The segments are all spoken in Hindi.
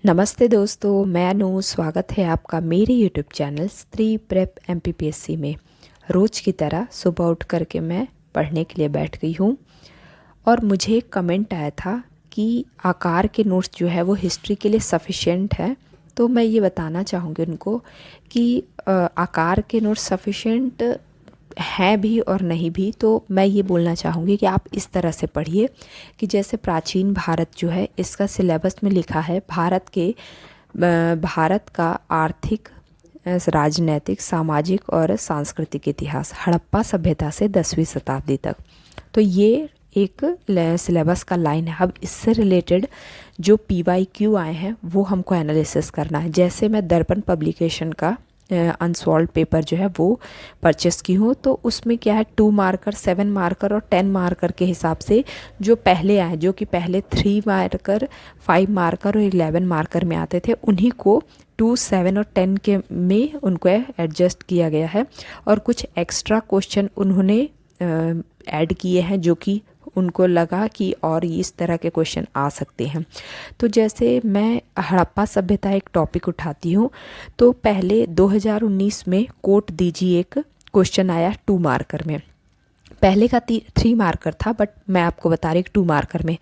नमस्ते दोस्तों, मैं अनु। स्वागत है आपका मेरे यूट्यूब चैनल स्त्री प्रेप एमपीपीएससी में। रोज़ की तरह सुबह उठ करके मैं पढ़ने के लिए बैठ गई हूँ और मुझे एक कमेंट आया था कि आकार के नोट्स जो है वो हिस्ट्री के लिए सफिशिएंट है। तो मैं ये बताना चाहूँगी उनको कि आकार के नोट्स सफिशिएंट हैं भी और नहीं भी। तो मैं ये बोलना चाहूँगी कि आप इस तरह से पढ़िए कि जैसे प्राचीन भारत जो है इसका सिलेबस में लिखा है भारत का आर्थिक, राजनैतिक, सामाजिक और सांस्कृतिक इतिहास हड़प्पा सभ्यता से 10वीं शताब्दी तक। तो ये एक सिलेबस का लाइन है। अब इससे रिलेटेड जो PYQ आए हैं वो हमको एनालिसिस करना है। जैसे मैं दर्पण पब्लिकेशन का अनसॉल्व पेपर जो है वो परचेस की हूँ, तो उसमें क्या है 2 मार्कर, 7 मार्कर और 10 मार्कर के हिसाब से जो पहले आए, जो कि पहले 3 मार्कर, 5 मार्कर और 11 मार्कर में आते थे, उन्हीं को 2, 7 और 10 के में उनको एडजस्ट किया गया है और कुछ एक्स्ट्रा क्वेश्चन उन्होंने ऐड किए हैं जो कि उनको लगा कि और इस तरह के क्वेश्चन आ सकते हैं। तो जैसे मैं हड़प्पा सभ्यता एक टॉपिक उठाती हूँ, तो पहले 2019 में कोट दीजिए एक क्वेश्चन आया 2 मार्कर में। पहले का 3 मार्कर था, बट मैं आपको बता रही 2 मार्कर में।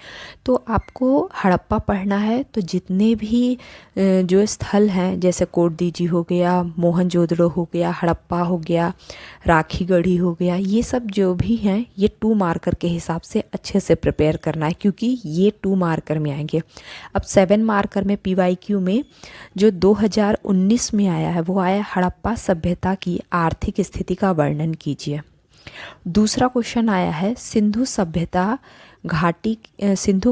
तो आपको हड़प्पा पढ़ना है तो जितने भी जो स्थल हैं, जैसे कोटदीजी हो गया, मोहनजोदड़ो हो गया, हड़प्पा हो गया, राखीगढ़ी हो गया, ये सब जो भी हैं ये 2 मार्कर के हिसाब से अच्छे से प्रिपेयर करना है, क्योंकि ये 2 मार्कर में आएंगे। अब 7 मार्कर में PYQ में जो 2019 में आया है वो आया हड़प्पा सभ्यता की आर्थिक स्थिति का वर्णन कीजिए। दूसरा क्वेश्चन आया है सिंधु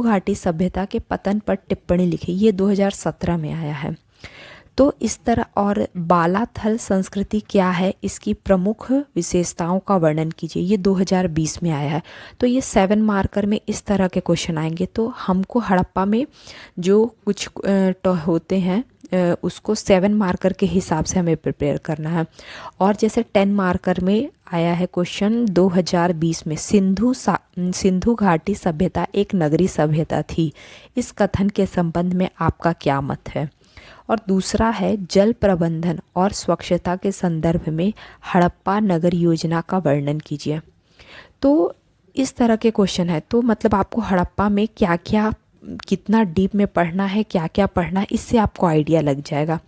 घाटी सभ्यता के पतन पर टिप्पणी लिखी। ये 2017 में आया है। तो इस तरह, और बालाथल संस्कृति क्या है, इसकी प्रमुख विशेषताओं का वर्णन कीजिए। ये 2020 में आया है। तो ये 7 मार्कर में इस तरह के क्वेश्चन आएंगे। तो हमको हड़प्पा में जो कुछ होते हैं उसको 7 मार्कर के हिसाब से हमें प्रिपेयर करना है। और जैसे 10 मार्कर में आया है क्वेश्चन 2020 में, सिंधु घाटी सभ्यता एक नगरीय सभ्यता थी, इस कथन के संबंध में आपका क्या मत है। और दूसरा है जल प्रबंधन और स्वच्छता के संदर्भ में हड़प्पा नगर योजना का वर्णन कीजिए। तो इस तरह के क्वेश्चन है। तो मतलब आपको हड़प्पा में क्या क्या, कितना डीप में पढ़ना है, क्या क्या पढ़ना है, इससे आपको आइडिया लग जाएगा।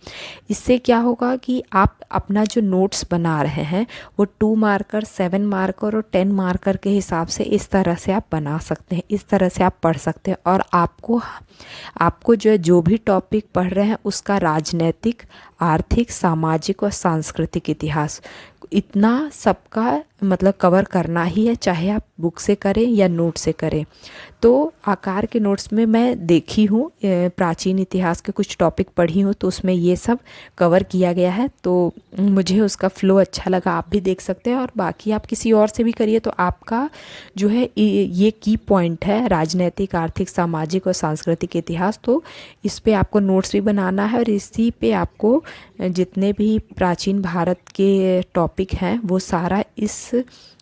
इससे क्या होगा कि आप अपना जो नोट्स बना रहे हैं वो 2 मार्कर, 7 मार्कर और 10 मार्कर के हिसाब से इस तरह से आप बना सकते हैं, इस तरह से आप पढ़ सकते हैं। और आपको जो भी टॉपिक पढ़ रहे हैं उसका राजनैतिक, आर्थिक, सामाजिक और सांस्कृतिक इतिहास, इतना सबका मतलब कवर करना ही है, चाहे आप बुक से करें या नोट से करें। तो आकार के नोट्स में मैं देखी हूँ, प्राचीन इतिहास के कुछ टॉपिक पढ़ी हूँ, तो उसमें ये सब कवर किया गया है। तो मुझे उसका फ्लो अच्छा लगा। आप भी देख सकते हैं और बाकी आप किसी और से भी करिए। तो आपका जो है ये की पॉइंट है राजनैतिक, आर्थिक, सामाजिक और सांस्कृतिक इतिहास। तो इस पे आपको नोट्स भी बनाना है और इसी पे आपको जितने भी प्राचीन भारत के टॉपिक हैं वो सारा इस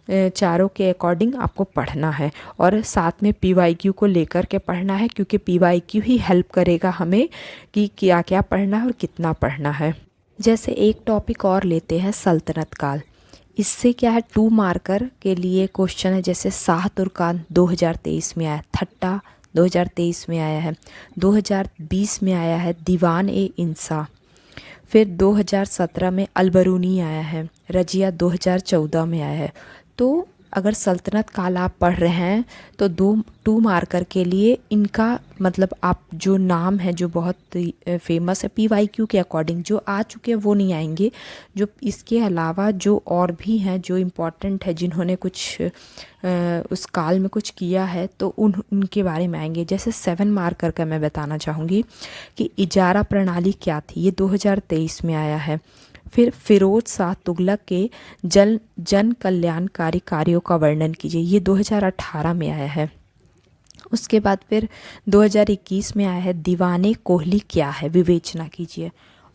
चारों के अकॉर्डिंग आपको पढ़ना है। और साथ में PYQ को लेकर के पढ़ना है, क्योंकि PYQ ही हेल्प करेगा हमें कि क्या क्या पढ़ना है और कितना पढ़ना है। जैसे एक टॉपिक और लेते हैं सल्तनत काल। इससे क्या है 2 मार्कर के लिए क्वेश्चन है। जैसे शाह तुर्कान 2023 में आया, थट्टा 2023 में आया है, 2020 में आया है दीवान ए इंसा, फिर 2017 में अलबरूनी आया है, रजिया 2014 में आया है। तो अगर सल्तनत काल आप पढ़ रहे हैं तो 2 मार्कर के लिए इनका मतलब आप जो नाम है जो बहुत फेमस है PYQ के अकॉर्डिंग जो आ चुके हैं वो नहीं आएंगे। जो इसके अलावा जो और भी हैं जो इम्पोर्टेंट है, जिन्होंने कुछ उस काल में कुछ किया है, तो उनके बारे में आएंगे। जैसे 7 मार्कर का मैं बताना चाहूँगी कि इजारा प्रणाली क्या थी। ये 2023 में आया है। फिर फिरोज शाह तुगलक के जन कल्याणकारी कार्यों का वर्णन कीजिए। ये 2018 में आया है। उसके बाद फिर 2021 में आया है दीवाने कोहली क्या है, विवेचना कीजिए।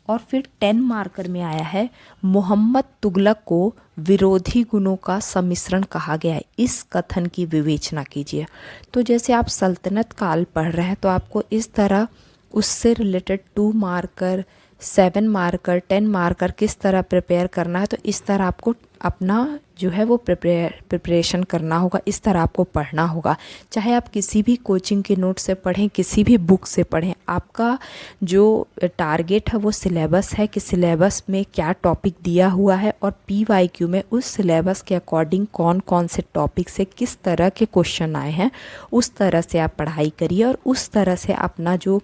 और फिर 10 मार्कर में आया है मोहम्मद तुगलक को विरोधी गुणों का सम्मिश्रण कहा गया है, इस कथन की विवेचना कीजिए। तो जैसे आप सल्तनत काल पढ़ रहे हैं तो आपको इस तरह उससे रिलेटेड 2 मार्कर, 7 मार्कर, 10 मार्कर किस तरह प्रिपेयर करना है, तो इस तरह आपको अपना जो है वो प्रिपरेशन करना होगा, इस तरह आपको पढ़ना होगा। चाहे आप किसी भी कोचिंग के नोट से पढ़ें, किसी भी बुक से पढ़ें, आपका जो टारगेट है वो सिलेबस है कि सिलेबस में क्या टॉपिक दिया हुआ है और PYQ में उस सिलेबस के अकॉर्डिंग कौन कौन से टॉपिक से किस तरह के क्वेश्चन आए हैं, उस तरह से आप पढ़ाई करिए और उस तरह से अपना जो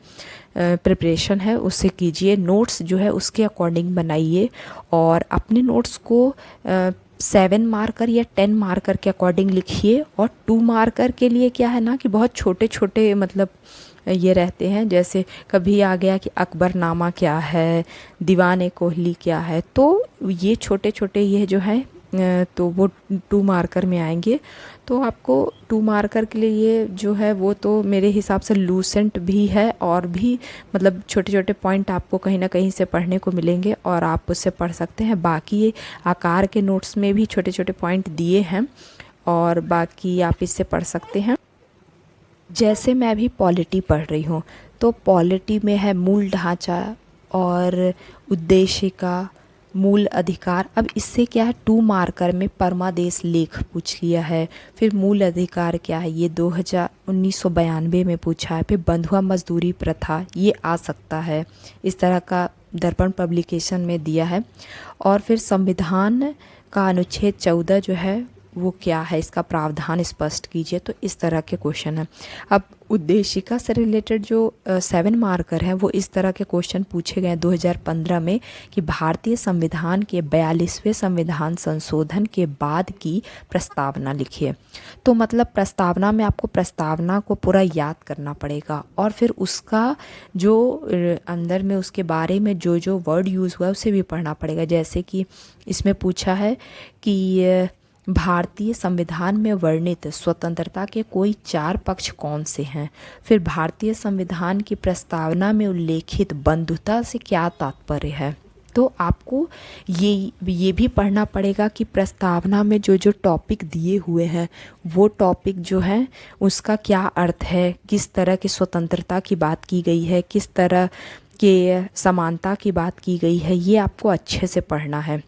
प्रिपरेशन है उससे कीजिए। नोट्स जो है उसके अकॉर्डिंग बनाइए और अपने नोट्स को 7 मार्कर या 10 मार्कर के अकॉर्डिंग लिखिए। और 2 मार्कर के लिए क्या है ना कि बहुत छोटे छोटे मतलब ये रहते हैं, जैसे कभी आ गया कि अकबरनामा क्या है, दीवाने कोहली क्या है, तो ये छोटे छोटे ये जो है तो वो 2 मार्कर में आएंगे। तो आपको 2 मार्कर के लिए ये जो है वो तो मेरे हिसाब से लूसेंट भी है और भी मतलब छोटे छोटे पॉइंट आपको कहीं ना कहीं से पढ़ने को मिलेंगे और आप उससे पढ़ सकते हैं। बाकी ये आकार के नोट्स में भी छोटे छोटे पॉइंट दिए हैं और बाकी आप इससे पढ़ सकते हैं। जैसे मैं अभी पॉलिटी पढ़ रही हूँ, तो पॉलिटी में है मूल ढांचा और उद्देशिका, मूल अधिकार। अब इससे क्या है 2 मार्कर में परमादेश लेख पूछ लिया है। फिर मूल अधिकार क्या है, ये 1992 में पूछा है। फिर बंधुआ मजदूरी प्रथा, ये आ सकता है, इस तरह का दर्पण पब्लिकेशन में दिया है। और फिर संविधान का अनुच्छेद 14 जो है वो क्या है, इसका प्रावधान स्पष्ट कीजिए, तो इस तरह के क्वेश्चन है। अब उद्देशिका से रिलेटेड जो 7 मार्कर हैं वो इस तरह के क्वेश्चन पूछे गए 2015 में कि भारतीय संविधान के 42वें संविधान संशोधन के बाद की प्रस्तावना लिखिए। तो मतलब प्रस्तावना में आपको प्रस्तावना को पूरा याद करना पड़ेगा और फिर उसका जो अंदर में उसके बारे में जो जो वर्ड यूज़ हुआ है उसे भी पढ़ना पड़ेगा। जैसे कि इसमें पूछा है कि भारतीय संविधान में वर्णित स्वतंत्रता के कोई 4 पक्ष कौन से हैं। फिर भारतीय संविधान की प्रस्तावना में उल्लेखित बंधुता से क्या तात्पर्य है। तो आपको ये भी पढ़ना पड़ेगा कि प्रस्तावना में जो जो टॉपिक दिए हुए हैं वो टॉपिक जो है उसका क्या अर्थ है, किस तरह की स्वतंत्रता की बात की गई है, किस तरह के समानता की बात की गई है, ये आपको अच्छे से पढ़ना है।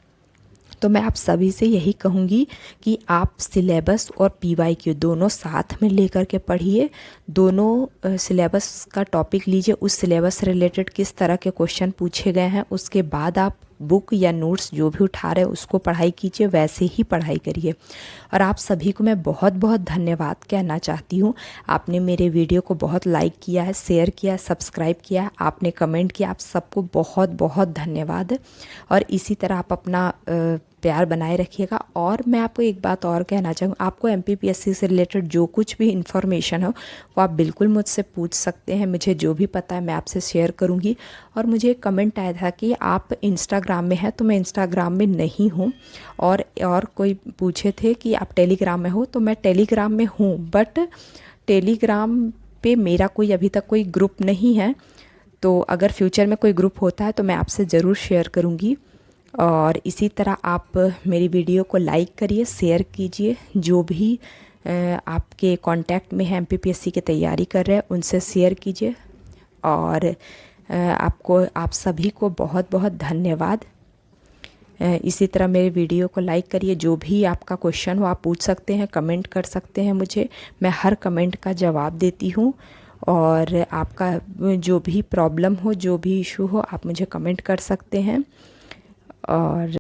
तो मैं आप सभी से यही कहूँगी कि आप सिलेबस और PYQ दोनों साथ में लेकर के पढ़िए। दोनों सिलेबस का टॉपिक लीजिए, उस सिलेबस से रिलेटेड किस तरह के क्वेश्चन पूछे गए हैं उसके बाद आप बुक या नोट्स जो भी उठा रहे हैं उसको पढ़ाई कीजिए, वैसे ही पढ़ाई करिए। और आप सभी को मैं बहुत बहुत धन्यवाद कहना चाहती हूँ। आपने मेरे वीडियो को बहुत लाइक किया है, शेयर किया है, सब्सक्राइब किया है, आपने कमेंट किया, आप सबको बहुत बहुत धन्यवाद। और इसी तरह आप अपना प्यार बनाए रखिएगा। और मैं आपको एक बात और कहना चाहूँ, आपको MPPSC से रिलेटेड जो कुछ भी इन्फॉर्मेशन हो वो आप बिल्कुल मुझसे पूछ सकते हैं। मुझे जो भी पता है मैं आपसे शेयर करूँगी। और मुझे एक कमेंट आया था कि आप इंस्टाग्राम में हैं, तो मैं इंस्टाग्राम में नहीं हूँ। और कोई पूछे थे कि आप टेलीग्राम में हो, तो मैं टेलीग्राम में हूँ, बट टेलीग्राम पे मेरा कोई अभी तक कोई ग्रुप नहीं है। तो अगर फ्यूचर में कोई ग्रुप होता है तो मैं आपसे ज़रूर शेयर करूँगी। और इसी तरह आप मेरी वीडियो को लाइक करिए, शेयर कीजिए। जो भी आपके कांटेक्ट में है MPPSC की तैयारी कर रहे हैं उनसे शेयर कीजिए। और आप सभी को बहुत बहुत धन्यवाद। इसी तरह मेरे वीडियो को लाइक करिए। जो भी आपका क्वेश्चन हो आप पूछ सकते हैं, कमेंट कर सकते हैं मुझे, मैं हर कमेंट का जवाब देती हूँ। और आपका जो भी प्रॉब्लम हो, जो भी इशू हो, आप मुझे कमेंट कर सकते हैं। और